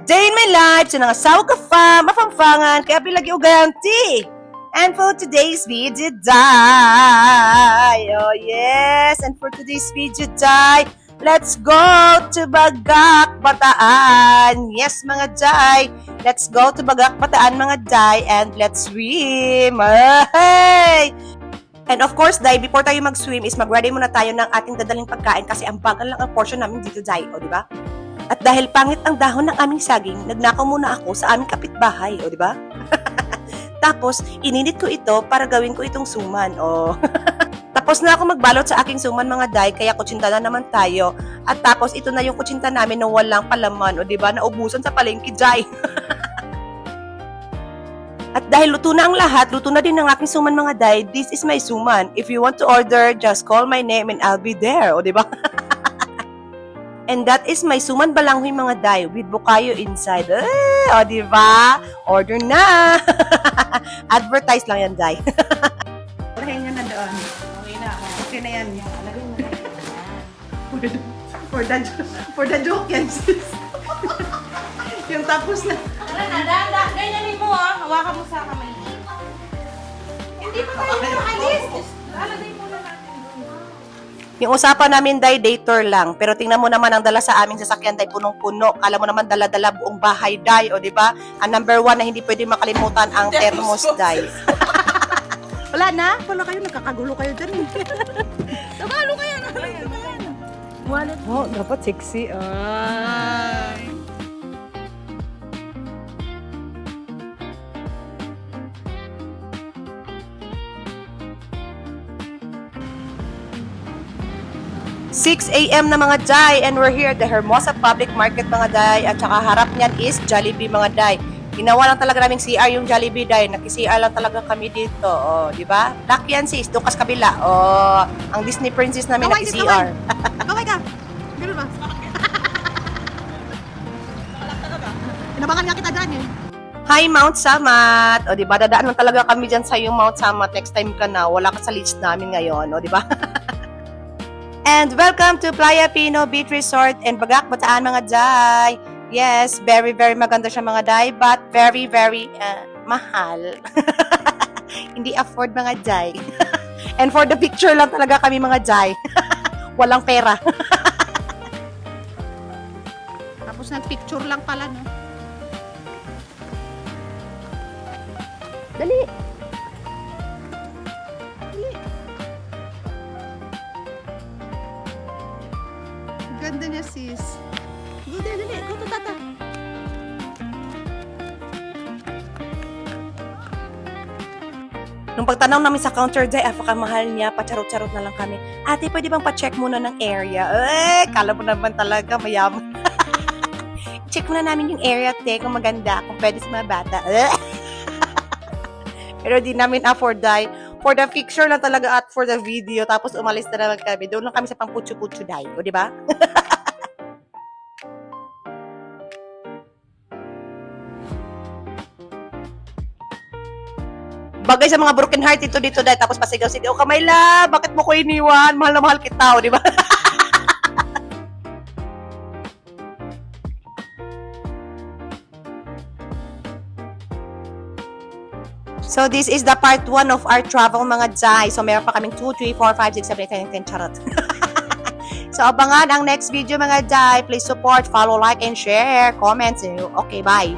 Day in my life, sa nangasawa ka fa, mapamfangan, kaya pilagi uganti. And for today's video, day. Oh yes, and for today's video, day, let's go to Bagak, Bataan. Yes, mga day, let's go to Bagak, Bataan, mga day, and let's swim. Hey! And of course, day, before tayo mag-swim is mag-ready muna tayo ng ating dadaling pagkain kasi ang bagal lang ang portion namin dito, day. O, di ba? At dahil pangit ang dahon ng aming saging, nagnakaw muna ako sa aming kapitbahay, o di ba? Tapos, ininit ko ito para gawin ko itong suman, o. Tapos na ako magbalot sa aking suman, mga day, kaya kutsinta na naman tayo. At tapos, ito na yung kutsinta namin na walang palaman, o di ba? Naubusan sa palengke, day. At dahil luto na ang lahat, luto na din ang aking suman, mga day. This is my suman. If you want to order, just call my name and I'll be there, o di ba? And that is my suman balanghoy, mga day, with bukayo inside. O, di ba? Order na! Advertise lang yan, day. Orahin nyo na doon. Okay na. Okay na yan. For the joke yan, sis. Yung tapos na. Tara na, danda. Ganyanin mo, ah. Hawakan mo sa kamay. Hindi pa tayo nakaalis. Alagay mo na natin doon. Yung usapan namin, day, dater lang. Pero tingnan mo naman ang dala sa aming sasakyan, day, punong-puno. Kala mo naman dala-dala buong bahay, day, o diba? Ang number one na hindi pwede makalimutan ang thermos, day. Wala na? Wala kayo, nagkakagulo kayo dyan. Nagkalo kayo. Wallet. Oh, dapat sexy. Ay. $6 a.m. na, mga day, and we're here at the Hermosa Public Market, mga day, at saka harap niyan is Jollibee, mga day. Ginawa lang talaga naming CR yung Jollibee, day. Naki-CR lang talaga kami dito, oh, di ba? Lucky yan, sis, doon kas kabila. Oh, ang Disney princess namin naki-CR. Kaway ka. Ganun ba? Inabangan nga kita dyan, eh. Hi, Mount Samat. O, di ba? Dadaan lang talaga kami dyan sa yung Mount Samat. Next time ka na. Wala ka sa list namin ngayon. O, di ba? And welcome to Playa Pino Beach Resort and Bagak, Bataan, mga day. Yes, very, very maganda siya, mga day. But very, very mahal. Hindi afford, mga day. And for the picture lang talaga kami, mga day. Walang pera. Tapos nag-picture lang pala, no? Dali. Ganda niya, sis. Go, dali. Go to tata. Nung pagtanaw namin sa counter, day, apaka-mahal niya, pacharot-charot na lang kami. Ate, pwede bang pa-check muna ng area? Kala mo naman talaga, mayaman. Check muna namin yung area, te, kung maganda, kung pwede sa mga bata. Pero di namin afford, day. For the picture lang talaga at for the video, tapos umalis na naman kami. Doon lang kami sa pang-putsu-putsu, day. O, di ba? Bagay sa mga broken heart ito dito, day. Tapos pasigaw-sigaw, Kamayla, bakit mo ko iniwan? Mahal na mahal kita, o, di ba? So, this is the part 1 of our travel, mga day. So, meron pa kaming 2, 3, 4, 5, 6, 7, 8, 9, 10, charot. So, abangan ang next video, mga day. Please support, follow, like, and share, comments. Okay, bye.